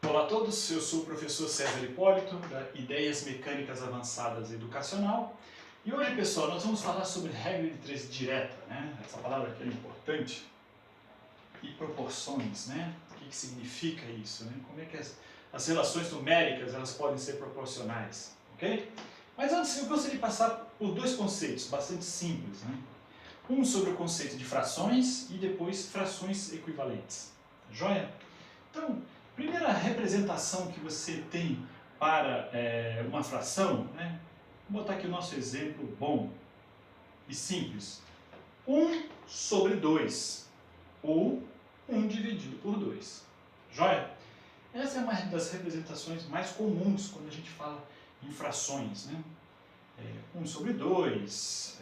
Olá a todos, eu sou o professor César Hipólito, da Ideias Mecânicas Avançadas Educacional. E hoje, pessoal, nós vamos falar sobre regra de três direta, né? Essa palavra aqui é importante. E proporções, né? O que significa isso, né? Como é que as relações numéricas elas podem ser proporcionais, ok? Mas antes, eu gostaria de passar por dois conceitos bastante simples, né? Um sobre o conceito de frações e depois frações equivalentes. Joia? Então, primeira representação que você tem para uma fração, né? Vou botar aqui o nosso exemplo bom e simples. 1 sobre 2, ou 1 dividido por 2. Joia? Essa é uma das representações mais comuns quando a gente fala em frações, né? 1 sobre 2,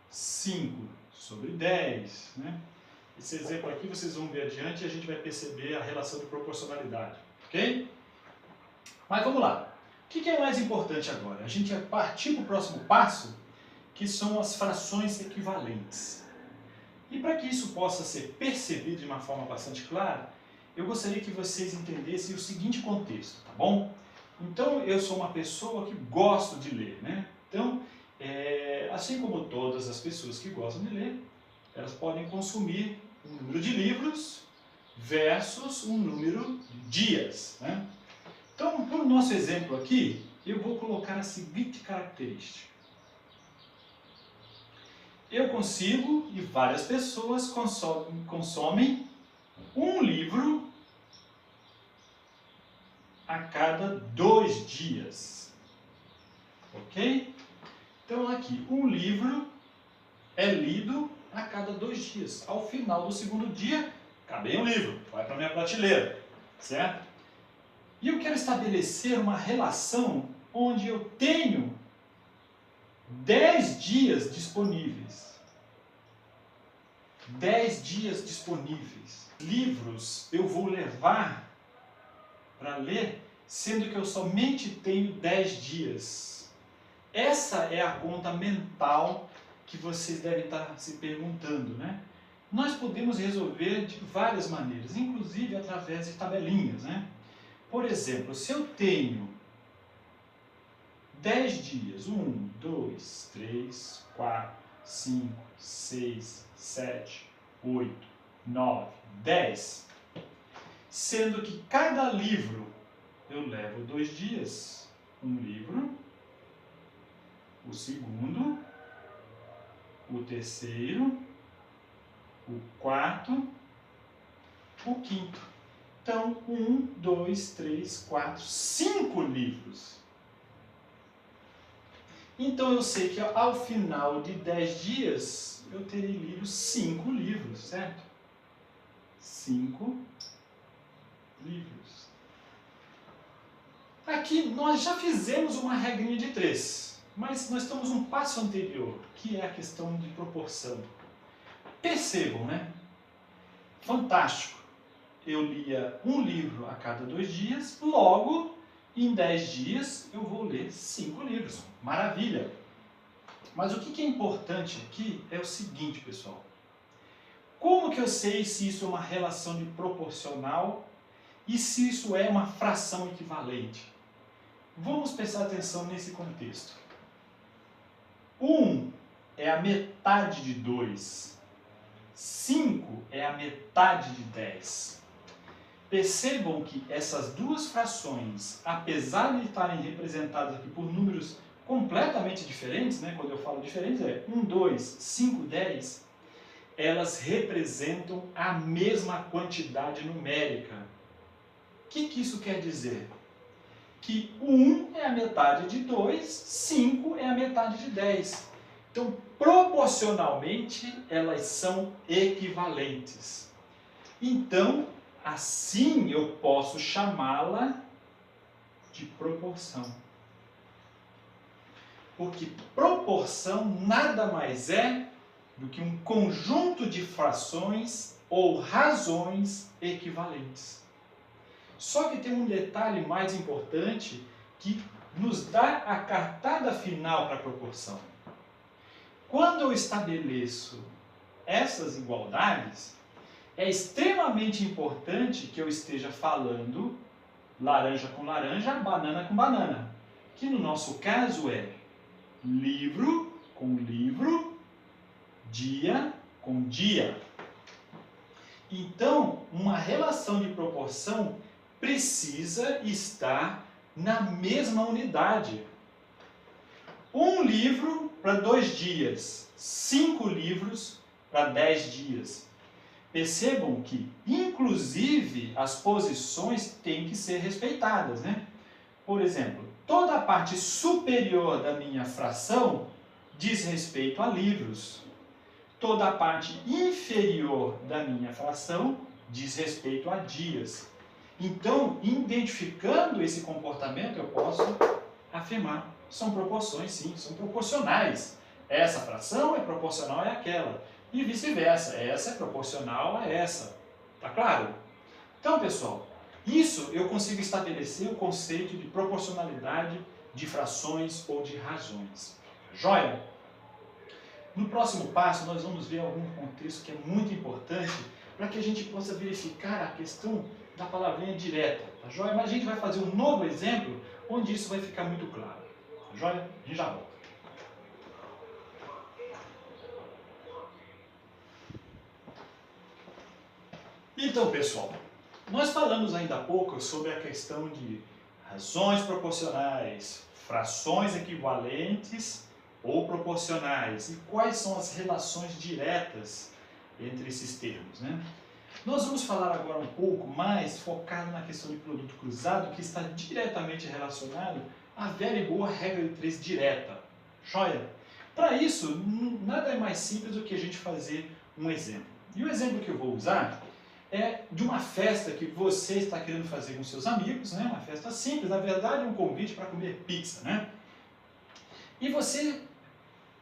5 sobre 10, né? Esse exemplo aqui vocês vão ver adiante e a gente vai perceber a relação de proporcionalidade, ok? Mas vamos lá. O que é mais importante agora? A gente vai partir para o próximo passo, que são as frações equivalentes. E para que isso possa ser percebido de uma forma bastante clara, eu gostaria que vocês entendessem o seguinte contexto, tá bom? Então, eu sou uma pessoa que gosto de ler, né? Então, assim como todas as pessoas que gostam de ler, elas podem consumir um número de livros versus um número de dias, né? Então, para o nosso exemplo aqui, eu vou colocar a seguinte característica. Eu consigo, e várias pessoas consomem um livro a cada 2 dias. Ok? Então, aqui, um livro é lido a cada 2 dias. Ao final do segundo dia, acabei um livro, vai para a minha prateleira, certo? E eu quero estabelecer uma relação onde eu tenho 10 dias disponíveis. 10 dias disponíveis. Livros eu vou levar para ler, sendo que eu somente tenho 10 dias. Essa é a conta mental que vocês devem estar se perguntando, né? Nós podemos resolver de várias maneiras, inclusive através de tabelinhas, né? Por exemplo, se eu tenho 10 dias, 1, 2, 3, 4, 5, 6, 7, 8, 9, 10, sendo que cada livro eu levo 2 dias, um livro, o segundo, o terceiro, o quarto, o quinto. Então, 1, 2, 3, 4, 5 livros. Então, eu sei que ao final de 10 dias, eu terei lido 5 livros, certo? 5 livros. Aqui, nós já fizemos uma regrinha de 3, mas nós estamos um passo anterior, que é a questão de proporção. Percebam, né? Fantástico. Eu lia um livro a cada 2 dias, logo, em 10 dias, eu vou ler 5 livros. Maravilha! Mas o que é importante aqui é o seguinte, pessoal. Como que eu sei se isso é uma relação de proporcional e se isso é uma fração equivalente? Vamos prestar atenção nesse contexto. 1 é a metade de 2. 5 é a metade de 10. Percebam que essas duas frações, apesar de estarem representadas aqui por números completamente diferentes, né? Quando eu falo diferentes é 1, 2, 5, 10, elas representam a mesma quantidade numérica. O que isso quer dizer? Que 1 é a metade de 2, 5 é a metade de 10. Então, proporcionalmente, elas são equivalentes. Então, assim eu posso chamá-la de proporção. Porque proporção nada mais é do que um conjunto de frações ou razões equivalentes. Só que tem um detalhe mais importante que nos dá a cartada final para a proporção. Quando eu estabeleço essas igualdades, é extremamente importante que eu esteja falando laranja com laranja, banana com banana. Que no nosso caso é livro com livro, dia com dia. Então, uma relação de proporção precisa estar na mesma unidade. Um livro para 2 dias, 5 livros para 10 dias. Percebam que, inclusive, as posições têm que ser respeitadas, né? Por exemplo, toda a parte superior da minha fração diz respeito a livros. Toda a parte inferior da minha fração diz respeito a dias. Então, identificando esse comportamento, eu posso afirmar. São proporções, sim, são proporcionais. Essa fração é proporcional àquela. E vice-versa, essa é proporcional a essa. Tá claro? Então, pessoal, isso eu consigo estabelecer o conceito de proporcionalidade de frações ou de razões. Joia? No próximo passo, nós vamos ver algum contexto que é muito importante para que a gente possa verificar a questão da palavrinha direta. Tá joia? Mas a gente vai fazer um novo exemplo onde isso vai ficar muito claro. Tá joia? A gente já volta. Então, pessoal, nós falamos ainda há pouco sobre a questão de razões proporcionais, frações equivalentes ou proporcionais e quais são as relações diretas entre esses termos, né? Nós vamos falar agora um pouco mais focado na questão de produto cruzado, que está diretamente relacionado à velha e boa regra de 3 direta. Joia? Para isso, nada é mais simples do que a gente fazer um exemplo. E o exemplo que eu vou usar é de uma festa que você está querendo fazer com seus amigos, né? Uma festa simples, na verdade um convite para comer pizza, né? E você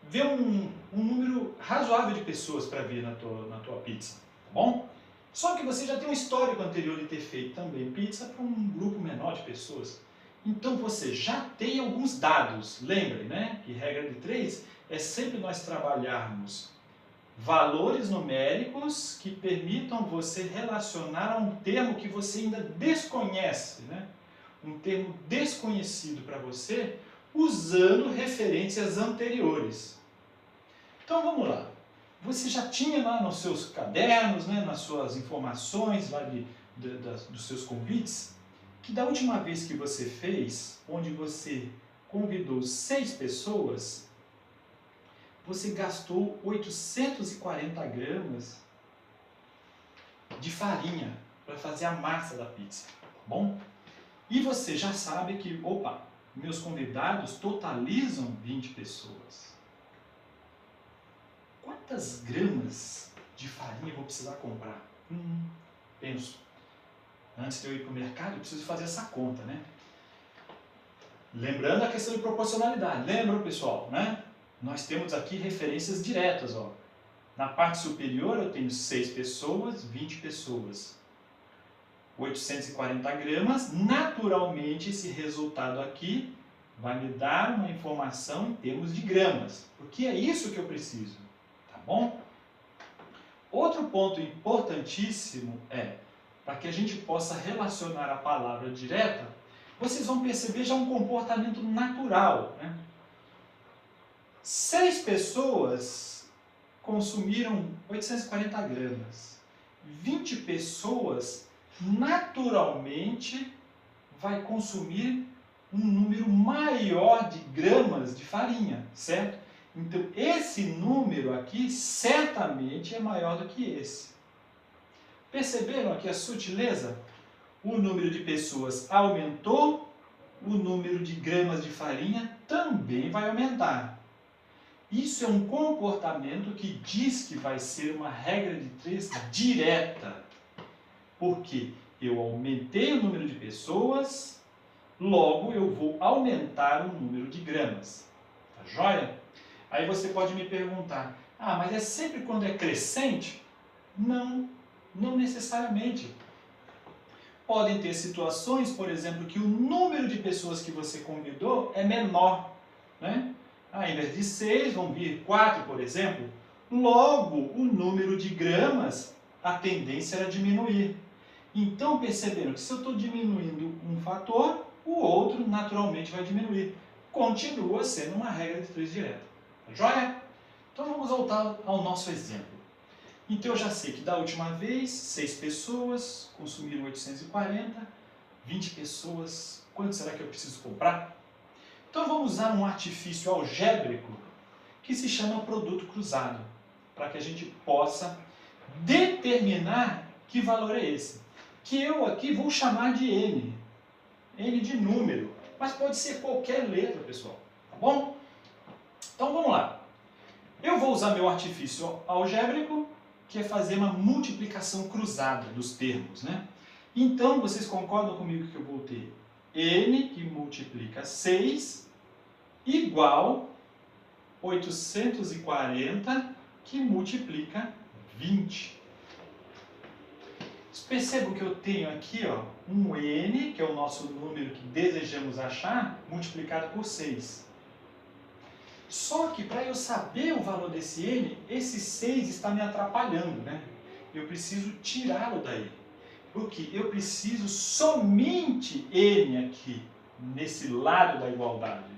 vê um número razoável de pessoas para vir na tua pizza, tá bom? Só que você já tem um histórico anterior de ter feito também pizza para um grupo menor de pessoas. Então você já tem alguns dados. Lembre, né, que regra de 3 é sempre nós trabalharmos valores numéricos que permitam você relacionar a um termo que você ainda desconhece, né? Um termo desconhecido para você, usando referências anteriores. Então vamos lá. Você já tinha lá nos seus cadernos, né, nas suas informações lá dos seus convites, que da última vez que você fez, onde você convidou 6 pessoas, você gastou 840 gramas de farinha para fazer a massa da pizza, tá bom? E você já sabe que, opa, meus convidados totalizam 20 pessoas. Quantas gramas de farinha eu vou precisar comprar? Penso. Antes de eu ir para o mercado, eu preciso fazer essa conta, né? Lembrando a questão de proporcionalidade. Lembra, pessoal, né? Nós temos aqui referências diretas, ó. Na parte superior eu tenho 6 pessoas, 20 pessoas. 840 gramas. Naturalmente, esse resultado aqui vai me dar uma informação em termos de gramas. Porque é isso que eu preciso. Tá bom? Outro ponto importantíssimo é, para que a gente possa relacionar a palavra direta, vocês vão perceber já um comportamento natural, né? 6 pessoas consumiram 840 gramas. 20 pessoas, naturalmente, vai consumir um número maior de gramas de farinha, certo? Então, esse número aqui, certamente, é maior do que esse. Perceberam aqui a sutileza? O número de pessoas aumentou, o número de gramas de farinha também vai aumentar. Isso é um comportamento que diz que vai ser uma regra de 3 direta. Porque eu aumentei o número de pessoas, logo eu vou aumentar o número de gramas. Tá joia? Aí você pode me perguntar, mas é sempre quando é crescente? Não, não necessariamente. Podem ter situações, por exemplo, que o número de pessoas que você convidou é menor, né? Em vez de 6, vão vir 4, por exemplo. Logo, o número de gramas, a tendência era diminuir. Então, perceberam que se eu estou diminuindo um fator, o outro naturalmente vai diminuir. Continua sendo uma regra de 3 direta. Tá joia? Então, vamos voltar ao nosso exemplo. Então, eu já sei que da última vez, 6 pessoas consumiram 840, 20 pessoas, quanto será que eu preciso comprar? Então, vamos usar um artifício algébrico que se chama produto cruzado, para que a gente possa determinar que valor é esse. Que eu aqui vou chamar de N. N de número, mas pode ser qualquer letra, pessoal. Tá bom? Então, vamos lá. Eu vou usar meu artifício algébrico, que é fazer uma multiplicação cruzada dos termos, né? Então, vocês concordam comigo que eu vou ter N, que multiplica 6, igual 840, que multiplica 20. Vocês percebam que eu tenho aqui, ó, um N, que é o nosso número que desejamos achar, multiplicado por 6. Só que para eu saber o valor desse N, esse 6 está me atrapalhando, né? Eu preciso tirá-lo daí. Porque eu preciso somente N aqui, nesse lado da igualdade.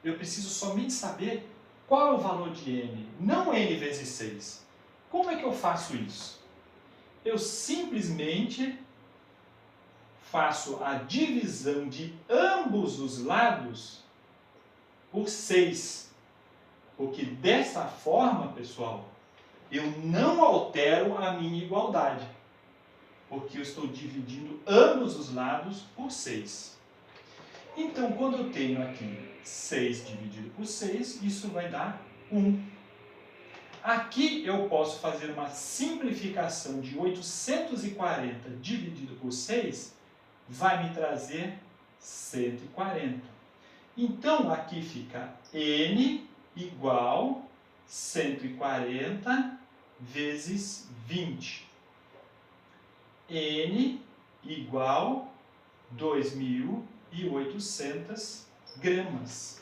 Eu preciso somente saber qual é o valor de N, não N vezes 6. Como é que eu faço isso? Eu simplesmente faço a divisão de ambos os lados por 6. Porque dessa forma, pessoal, eu não altero a minha igualdade. Porque eu estou dividindo ambos os lados por 6. Então, quando eu tenho aqui 6 dividido por 6, isso vai dar 1. Aqui eu posso fazer uma simplificação de 840 dividido por 6, vai me trazer 140. Então, aqui fica N igual 140 vezes 20. N igual 2.800 gramas.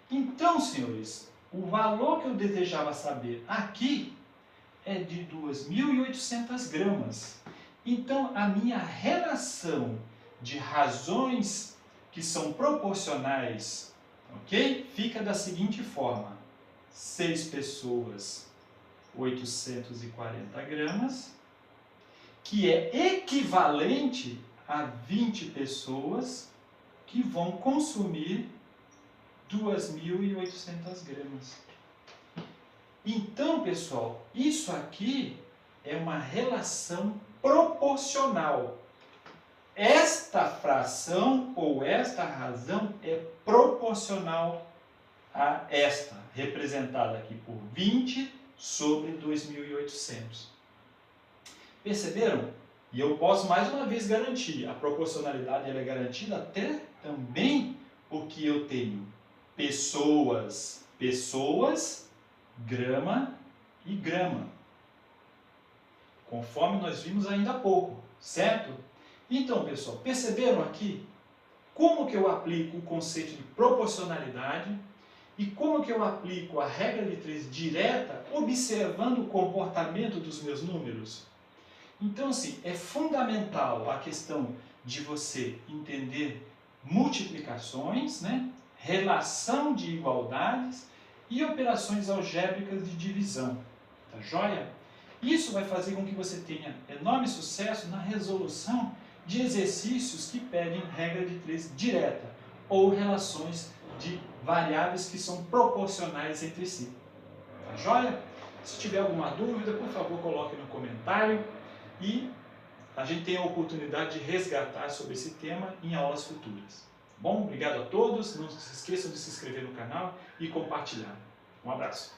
Então, senhores, o valor que eu desejava saber aqui é de 2.800 gramas. Então, a minha relação de razões que são proporcionais, ok? Fica da seguinte forma: 6 pessoas, 840 gramas, que é equivalente a 20 pessoas que vão consumir 2.800 gramas. Então, pessoal, isso aqui é uma relação proporcional. Esta fração ou esta razão é proporcional a esta, representada aqui por 20 sobre 2.800. Perceberam? E eu posso mais uma vez garantir, a proporcionalidade ela é garantida até também porque eu tenho pessoas, grama e grama. Conforme nós vimos ainda há pouco, certo? Então, pessoal, perceberam aqui como que eu aplico o conceito de proporcionalidade e como que eu aplico a regra de 3 direta observando o comportamento dos meus números? Então, assim, é fundamental a questão de você entender multiplicações, né? Relação de igualdades e operações algébricas de divisão. Tá joia? Isso vai fazer com que você tenha enorme sucesso na resolução de exercícios que pedem regra de 3 direta ou relações de variáveis que são proporcionais entre si. Tá joia? Se tiver alguma dúvida, por favor, coloque no comentário e a gente tem a oportunidade de resgatar sobre esse tema em aulas futuras. Bom, obrigado a todos, não se esqueçam de se inscrever no canal e compartilhar. Um abraço.